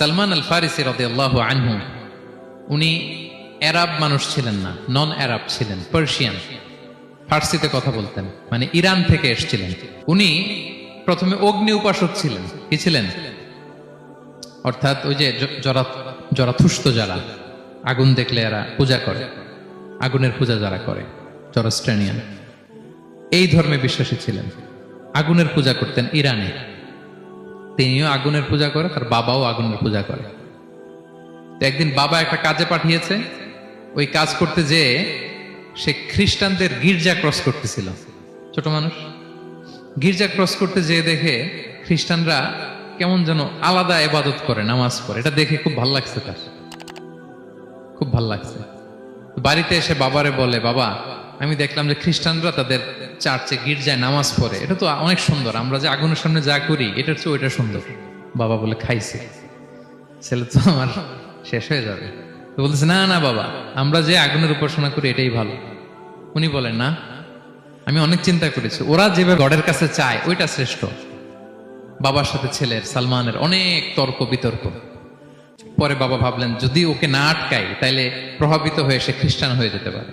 সালমান আল ফারিসি রাদিয়াল্লাহু আনহু উনি আরব মানুষ ছিলেন না, নন আরব ছিলেন, পার্সিয়ান, ফার্সিতে কথা বলতেন, মানে ইরান থেকে এসেছিলেন। উনি প্রথমে অগ্নি উপাসক ছিলেন। কি ছিলেন? অর্থাৎ ওই যে জরাথুস্ত যারা আগুন দেখলে এরা পূজা করে, আগুনের পূজা যারা করে, জরাস্ট্রেনিয়ান, এই ধর্মে বিশ্বাসী ছিলেন। আগুনের পূজা করতেন ইরানে। তিনিও আগুনের পূজা করে, তার বাবাও আগুনের পূজা করে। তো একদিন বাবা একটা কাজে পাঠিয়েছে, ওই কাজ করতে যেয়ে সে খ্রিস্টানদের গির্জা ক্রস করতেছিল। ছোট মানুষ গির্জা ক্রস করতে যেয়ে দেখে খ্রিস্টানরা কেমন যেন আলাদা ইবাদত করে, নামাজ পড়ে। এটা দেখে খুব ভালো লাগছে, তার খুব ভালো লাগছে। বাড়িতে এসে বাবারে বলে, বাবা আমি দেখলাম যে খ্রিস্টানরা তাদের চার্চে গির্জায় নামাজ পড়ে, এটা তো অনেক সুন্দর, আমরা যে আগুনের সামনে যা করি এটার চেয়ে ওইটা সুন্দর। বাবা বলে, খাইছে, ছেলে তো আমার শেষ হয়ে যাবে। তো বলতেছে, না না বাবা, আমরা যে আগুনের উপাসনা করি এটাই ভালো। উনি বলেন, না, আমি অনেক চিন্তা করেছি, ওরা যেভাবে গডের কাছে চায় ওইটা শ্রেষ্ঠ। বাবার সাথে ছেলের, সালমানের অনেক তর্ক বিতর্ক। পরে বাবা ভাবলেন, যদি ওকে না আটকাই তাইলে প্রভাবিত হয়ে সে খ্রিস্টান হয়ে যেতে পারে।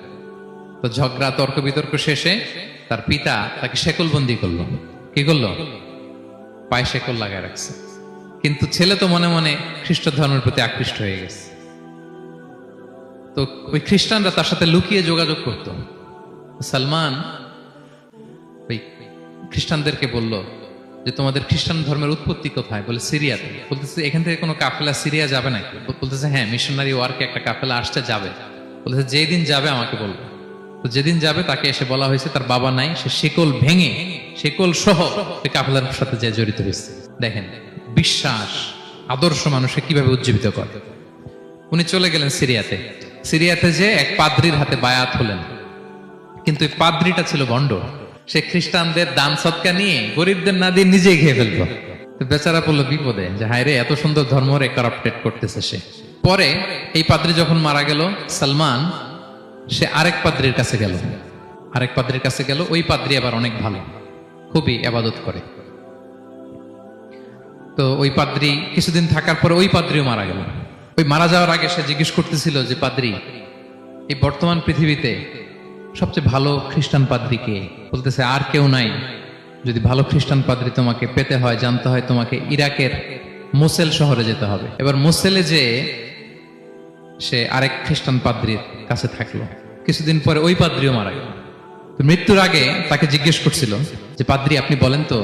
তো ঝগড়া তর্ক বিতর্ক শেষে তার পিতা তাকে শেকলবন্দি করলো। কি করলো? পায়ে শেকল লাগায় রাখছে। কিন্তু ছেলে তো মনে মনে খ্রিস্ট ধর্মের প্রতি আকৃষ্ট হয়ে গেছে। তো ওই খ্রিস্টানরা তার সাথে লুকিয়ে যোগাযোগ করত। সালমান ওই খ্রিস্টানদেরকে বলল যে, তোমাদের খ্রিস্টান ধর্মের উৎপত্তি কোথায়? বলে, সিরিয়াতে। বলতেছে, এখান থেকে কোনো কাফেলা সিরিয়া যাবে নাকি? বলতেছে, হ্যাঁ, মিশনারি ওয়ার্কে একটা কাফেলা আসতে যাবে। বলতেছে, যেদিন যাবে আমাকে বলবে। তো যেদিন যাবে তাকে এসে বলা হয়েছে তার বাবা নাই, সে শিকল ভেঙে শিকল সহ ওই কাফেলার সাথে যে জড়িত হয়েছে। দেখেন বিশ্বাস, আদর্শ মানুষকে কিভাবে উজ্জীবিত করে। উনি চলে গেলেন সিরিয়াতে। সিরিয়াতে যে এক পাদ্রির হাতে বায়াত হলেন, কিন্তু এই পাদ্রিটা ছিল ভণ্ড। সে খ্রিস্টানদের দান সৎকা নিয়ে গরিবদের না দিয়ে নিজেই খেয়ে ফেলতো। তো বেচারা পড়লো বিপদে, যে হায় রে, এত সুন্দর ধর্মরে কারাপ্টেড করতেছে সে। পরে এই পাদ্রি যখন মারা গেল, সালমান সে আরেক পাদ্রির কাছে গেল। আরেক পাদ্রির কাছে গেল। ওই পাদ্রি আবার অনেক ভালো, খুবই ইবাদত করে। তো ওই পাদ্রি কিছুদিন থাকার পরে ওই পাদ্রিও মারা গেল। ওই মারা যাওয়ার আগে সে জিজ্ঞেস করতেছিল যে, পাদ্রি, এই বর্তমান পৃথিবীতে সবচেয়ে ভালো খ্রিস্টান পাদ্রি কে? বলতেছে, আর কেউ নাই। যদি ভালো খ্রিস্টান পাদ্রি তোমাকে পেতে হয়, জানতে হয়, তোমাকে ইরাকের মোসেল শহরে যেতে হবে। এবার মোসেলে যে সে আরেক খ্রিস্টান পাদ্রির কাছে থাকলো। কিছুদিন পরে ওই পাদ্রিও মারা গেল। তো মৃত্যুর আগে তাকে জিজ্ঞেস করছিল যে, পাদ্রি আপনি বলেন তো,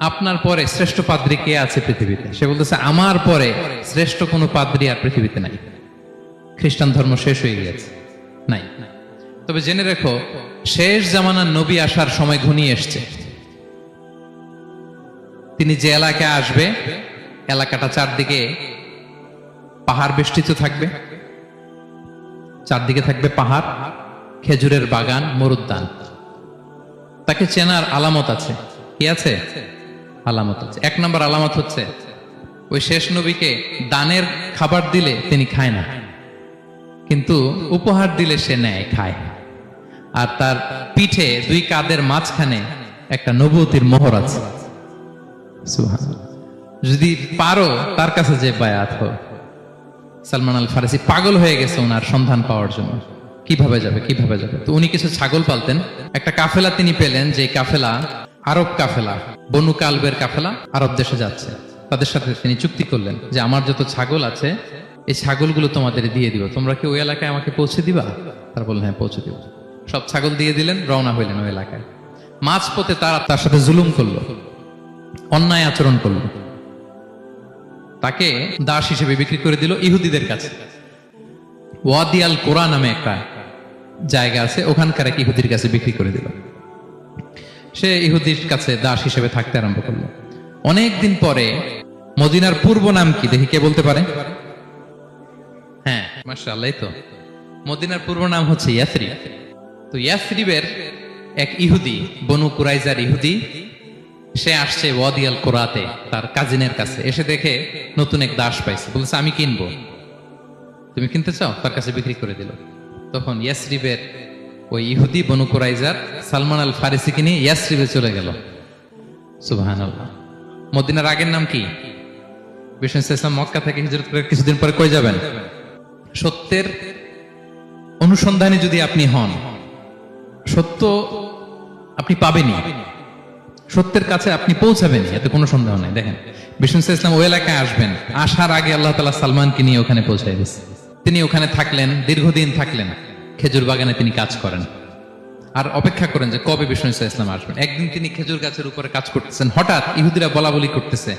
আপনার পরে শ্রেষ্ঠ পাদ্রি কে আছে পৃথিবীতে? সে বলতেছে, আমার পরে শ্রেষ্ঠ কোনো পাদ্রি আর পৃথিবীতে নাই। খ্রিস্টান ধর্ম শেষ হয়ে গিয়েছে, নাই। তবে জেনে রেখো, শেষ জামানার নবী আসার সময় ঘনিয়ে এসছে। তিনি যে এলাকায় আসবে, এলাকাটা চারদিকে পাহাড় বেষ্টিত থাকবে। চারদিকে থাকবে পাহাড়, খেজুরের বাগান, মরুদ্যান। তাকে চেনার আলামত আছে। কি আছে? আলামত আছে। এক নম্বর আলামত হচ্ছে, ওই শেষ নবীকে দানের খাবার দিলে তিনি খায় না, কিন্তু উপহার দিলে সে নেয়, খায়। আর তার পিঠে দুই কাঁধের মাঝখানে একটা নবুয়তির মোহর আছে। সুবহানাল্লাহ। যদি পারো তার কাছে যে বায়াত হও। সালমান আল ফারিসি পাগল হয়ে গেছে ওনার সন্ধান পাওয়ার জন্য। কিভাবে যাবে, কিভাবে যাবে? তো উনি কিছু ছাগল পালতেন। একটা কাফেলা তিনি পেলেন, যে কাফেলা আরব কাফেলা, বনু কালবের কাফেলা, আরব দেশে যাচ্ছে। তাদের সাথে তিনি চুক্তি করলেন যে, আমার যত ছাগল আছে এই ছাগলগুলো তোমাদের দিয়ে দিব, তোমরা কি ওই এলাকায় আমাকে পৌঁছে দিবা? তারা বললেন, হ্যাঁ, পৌঁছে দিব। সব ছাগল দিয়ে দিলেন, রওনা হইলেন ওই এলাকায়। মাঝপথে তারা তার সাথে জুলুম করলো, অন্যায় আচরণ করলো। তাকে দাস হিসেবে বিক্রি করে দিল ইহুদিদের কাছে। ওয়াদি আল কোরা নামে একটা জায়গা আছে, ওখানকার এক ইহুদির কাছে বিক্রি করে দিল। সে ইহুদির কাছে দাস হিসেবে থাকতে আরম্ভ করলো। অনেকদিন পরে, মদিনার পূর্ব নাম কি দেখি কে বলতে পারে? হ্যাঁ, মাশাআল্লাহ। তো মদিনার পূর্ব নাম হচ্ছে ইয়াসরিব। তো ইয়াসরিবের এক ইহুদি, বনু কুরাইজার ইহুদি, সে আসছে ওয়াদি আল কোরাতে তার কাজিনের কাছে। এসে দেখে নতুন এক দাস পাইছে, বলছে, আমি কিনবো, তুমি কিনতে চাও? তার কাছে বিক্রি করে দিল। তখন ইয়াসরিবের ওই ইহুদি, বনু কুরাইজার, সালমান আল ফারিসিকে নিয়ে ইয়াসরিবে চলে গেল। সুবহানাল্লাহ। মদিনার আগের নাম কি? বিষ্ণু ইসলাম মক্কা থেকে হিজরত করে কিছুদিন পরে কই যাবেন? সত্যের অনুসন্ধানে যদি আপনি হন, সত্য আপনি পাবেনই, সত্যের কাছে আপনি পৌঁছাবেনই, এতে কোনো সন্দেহ নাই। দেখেন বিষ্ণু ইসলাম ওই এলাকায় আসবেন, আসার আগে আল্লাহ তাআলা সালমানকে নিয়ে ওখানে পৌঁছায় দিয়েছে। তিনি ওখানে থাকলেন, দীর্ঘদিন থাকলেন, খেজুর বাগানে তিনি কাজ করেন আর অপেক্ষা করেন যে কবে বিষ্ণু ইসলাম আসবেন। একদিন তিনি খেজুর গাছের উপরে কাজ করতেছেন, হঠাৎ ইহুদিরা বলা বলি করতেছে,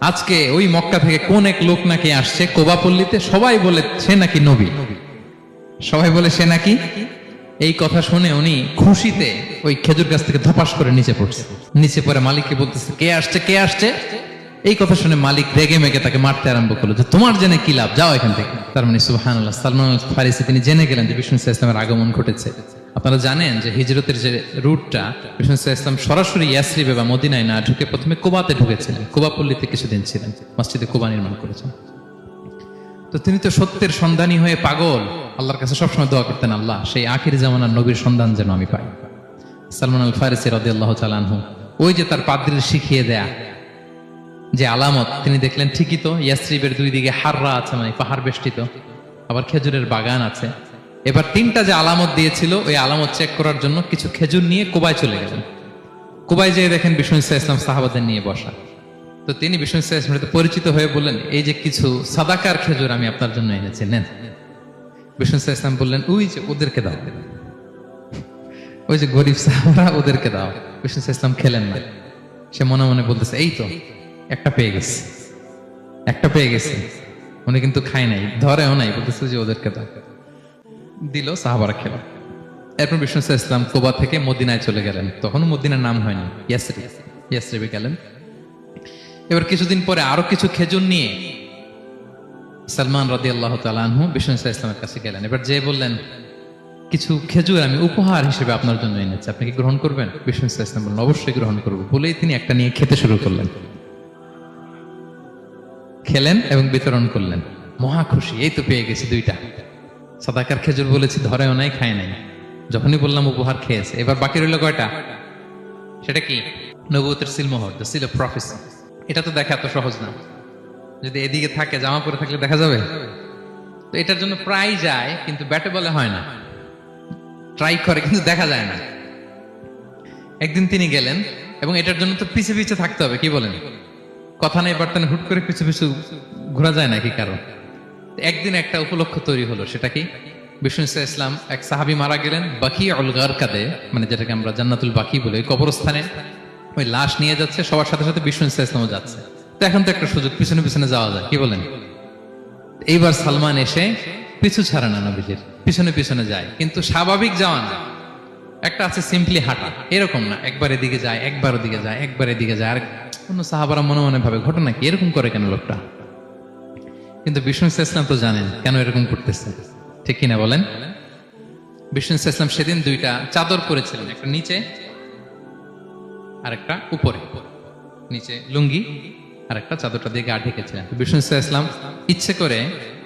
আজকে ওই মক্কা থেকে কোন এক লোক নাকি আসছে কোবা পল্লীতে, সবাই বলে সে নাকি নবী, সবাই বলে সে নাকি। এই কথা শুনে উনি খুশিতে ওই খেজুর গাছ থেকে ধপাস করে নিচে পড়ছে। নিচে পড়ে মালিককে বলতেছে, কে আসছে কে আসছে। এই কথা শুনে মালিক রেগে মেগে তাকে মারতে আরম্ভ করলো, যে তোমার জেনে কি লাভ, যাও এখান থেকে। তার মানে সুবহানাল্লাহ, সালমান আল ফারিসি তিনি জেনে গেলেন যে বিষ্ণু ইসলামের আগমন ঘটেছে। আপনারা জানেন যে হিজরতের যে রুটটা, বিষ্ণু ইসলাম সরাসরি ইয়াসরিবে বা মদিনায় না ঢুকে প্রথমে কুবাতে ঢুকেছিলেন, কুবা পল্লীতে কিছুদিন ছিলেন, মসজিদে কুবা নির্মাণ করেছেন। তো তিনি তো সত্যের সন্ধানী হয়ে পাগল, আল্লাহর কাছে সবসময় দোয়া করতেন, আল্লাহ সেই আখির জামানার নবীর সন্ধান যেন আমি পাই। সালমান আল ফারিসি রাদিয়াল্লাহু তাআলা আনহু, ওই যে তার পাদ্রীর শিখিয়ে দেয়া যে আলামত, তিনি দেখলেন ঠিকই তো ইয়াসরিবের দুই দিকে হাররা আছে, মানে পাহাড় বেষ্টিত, আবার খেজুরের বাগান আছে। এবার তিনটা যে আলামত দিয়েছিল, ওই আলামত চেক করার জন্য কিছু খেজুর নিয়ে কুবায় চলে গেলেন। কুবায় যেয়ে দেখেন বিষ্ণু ইসলাম সাহাবাদের নিয়ে বসা। তো তিনি বিষ্ণু ইসলামের সাথে পরিচিত হয়ে বললেন, এই যে কিছু সাদাকার খেজুর আমি আপনার জন্য এনেছি, নেন। বিষ্ণু ইসলাম বললেন, ওই যে ওদেরকে দাও, ওই যে গরিব সাহাবারা, ওদেরকে দাও। বিষ্ণু ইসলাম খেলেন না, সে মনে মনে বলতেছে, এই তো একটা পেয়ে গেছে, একটা পেয়ে গেছে। উনি কিন্তু খায় নাই, ধরেও নাই, বলতেছে যে ওদেরকে দাও। দিল, সাহাবারা খেল। এরপর বিষ্ণু ইসলাম কুবা থেকে মদিনায় চলে গেলেন। তখন মদিনার নাম হয়নি, ইয়াসরিবে গেলেন। এবার কিছুদিন পরে আরো কিছু খেজুর নিয়ে সালমান রাদিয়াল্লাহু তাআলা আনহু বিষ্ণু ইসলামের কাছে গেলেন। এবার যে বললেন, কিছু খেজুর আমি উপহার হিসেবে আপনার জন্য এনেছি, আপনি কি গ্রহণ করবেন? বিষ্ণু ইসলাম বললেন, অবশ্যই গ্রহণ করবো। বলেই তিনি একটা নিয়ে খেতে শুরু করলেন, খেলেন এবং বিতরণ করলেন। মহা খুশি, এই তো পেয়ে গেছি দুইটা সাদাকার খেজুর, বলেছি ধরেও নাই, খায় নাই। যখনই বললাম উপহার, খেয়েছে। এবার বাকি রইল কয়টা? সেটা কি? নবুয়তের সিলমোহর, দ্য সিল অফ প্রফেসি। এটা তো দেখা এত সহজ না, যদি এদিকে থাকে, জামা পরে থাকলে দেখা যাবে? তো এটার জন্য প্রায় যায়, কিন্তু ব্যাটে বলে হয় না, ট্রাই করে কিন্তু দেখা যায় না। একদিন তিনি গেলেন, এবং এটার জন্য তো পিছে পিছে থাকতে হবে, কি বলেন? কথা নেই বার্তা নেই, হুট করে পিছু পিছু ঘোরা যায় নাকি কারো? একদিন একটা উপলক্ষ তৈরি হলো, সেটা কি? বিষ্ণু ইসলাম, এক সাহাবী মারা গেলেন বাকি উল গারকাদে, মানে যেটাকে আমরা জান্নাতুল বাকি বলি, ওই কবরস্থানে ওই লাশ নিয়ে যাচ্ছে, সবার সাথে সাথে বিষ্ণু ইসলামও যাচ্ছে। তো এখন তো একটা সুযোগ, পিছনে পিছনে যাওয়া যায়, কি বলেন? এইবার সালমান এসে পিছু ছাড়ে না, নবীজির পিছনে পিছনে যায়, কিন্তু স্বাভাবিক যাওয়া না। একটা আছে সিম্পলি হাঁটা, এরকম না, একবার এদিকে যায়, একবার ওদিকে যায়, একবার এদিকে যায়। আর অন্য সাহাবারা মনে মনে ভাবে, ঘটনা কি, এরকম করে কেন লোকটা? কিন্তু বিষ্ণু ইসলাম তো জানেন কেন এরকম করতেছে, ঠিক কিনা বলেন? বিষ্ণু ইসলাম সেদিন দুইটা চাদর পরেছিলেন, একটা নিচে আর একটা উপরে, নিচে লুঙ্গি আর একটা চাদরটা দিয়ে গা ঢেকেছিলেন। বিষ্ণু ইসলাম ইচ্ছে করে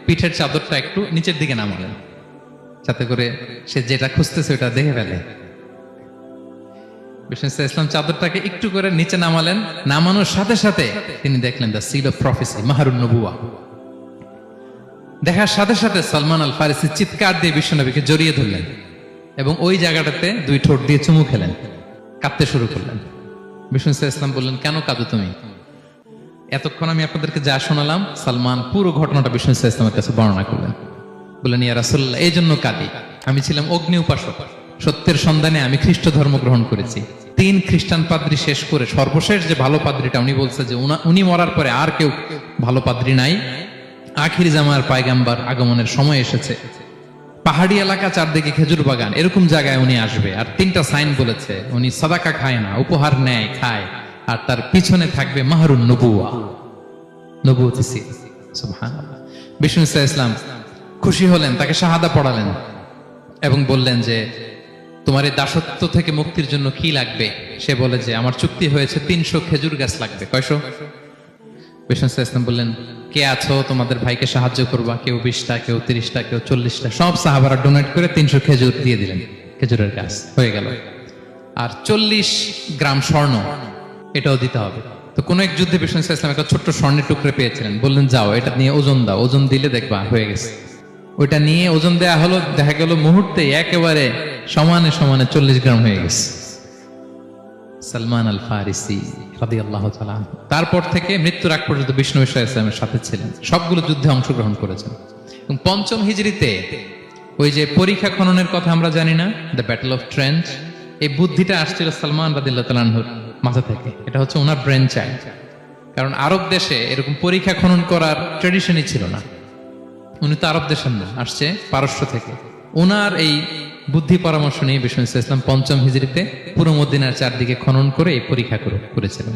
পিঠের চাদরটা একটু নিচের দিকে নামালেন, যাতে করে সে যেটা খুঁজতেছে ওটা দেখে ফেলে। বিষ্ণু ইসলাম চাদরটাকে একটু করে নিচে নামালেন, নামানোর সাথে সাথে তিনি দেখলেন দ্য সিল অফ প্রফেসি, মাহরুন নবুয়া। দেখার সাথে সাথে সালমান আল ফারিসি চিৎকার দিয়ে বিশ্বনবীকে জড়িয়ে ধরলেন এবং ওই জায়গাটাতে দুই ঠোঁট দিয়ে চুমু খেলেন, কাঁদতে শুরু করলেন। বিষ্ণু ইসলাম বললেন, কেন কাঁদো তুমি? এতক্ষণ আমি আপনাদেরকে যা শোনালাম, সালমান পুরো ঘটনাটা বিষ্ণু ইসলামের কাছে বর্ণনা করলেন। বললেন, ইয়া রাসূলুল্লাহ, এই জন্য কাঁদি, আমি ছিলাম অগ্নি উপাসক, সত্যের সন্ধানে আমি খ্রিস্ট ধর্ম গ্রহণ করেছি। 3 খ্রিস্টান পাদ্রী শেষ করে সর্বশেষ যে ভালো পাদ্রীটা, উনি বলছে যে উনি মরার পরে আর কেউ ভালো পাদ্রী নাই, আখির জামার পায়গাম্বার আগমনের সময় এসেছে। পাহাড়ি এলাকা, চারদিকে খেজুর বাগান, এরকম জায়গায় উনি আসবে। আর 3টা সাইন বলেছে, উনি সাদাকা খায় না, উপহার নেয়, খায়, আর তার পিছনে থাকবে মাহরুন নবুয়া, নবুয়তি সিল। সুবহানাল্লাহ। বিষ্ণু ইসলাম খুশি হলেন, তাকে শাহাদা পড়ালেন এবং বললেন যে, তোমার এই দাসত্ব থেকে মুক্তির জন্য কি লাগবে? সে বলে যে, আমার চুক্তি হয়েছে 300 খেজুর গাছ লাগবে। কয়শো? বিষ্ণু ইসলাম বললেন, কে আছো তোমাদের ভাইকে সাহায্য করবা? কেউ 20টা, কেউ 30টা, কেউ 40টা। সব সাহাবারা ডোনেট করে 300 খেজুর দিয়ে দিলেন, খেজুরের গাছ হয়ে গেল। আর 40 গ্রাম স্বর্ণ, এটাও দিতে হবে। তো কোন এক যুদ্ধে বিষ্ণু ইসলাম একটা ছোট্ট স্বর্ণের টুকরে পেয়েছিলেন, বললেন যাও এটা নিয়ে ওজন দাও, ওজন দিলে দেখবা হয়ে গেছে। ওইটা নিয়ে ওজন দেয়া হলো, দেখা গেল মুহূর্তে একেবারে সমানে সমানে 40 গ্রাম হয়ে গেছে। সালমান আল ফারিসি রাদিয়াল্লাহু তাআলা আনহু তারপর থেকে মৃত্যুর আগ পর্যন্ত বিষ্ণু ইসলামের সাথে ছিলেন, সবগুলো যুদ্ধে অংশগ্রহণ করেছেন। এবং 5ম হিজরিতে ওই যে পরীক্ষা খননের কথা আমরা জানি না, দ্য ব্যাটল অফ ট্রেন্চ, এই বুদ্ধিটা আসছিল সালমান রাদিয়াল্লাহু তাআলা আনহুর মাথা থেকে। এটা হচ্ছে ওনার ব্রেন চাইল্ড। কারণ আরব দেশে এরকম পরীক্ষা খনন করার ট্রেডিশনই ছিল না। উনি তো আরব দেশের না, আসছে পারস্য থেকে। ওনার এই বুদ্ধি পরামর্শ নিয়ে বিষ্ণু ইসলাম 5ম হিজরিতে পুরো মদিনার চারদিকে খনন করে এই পরীক্ষা করেছিলেন।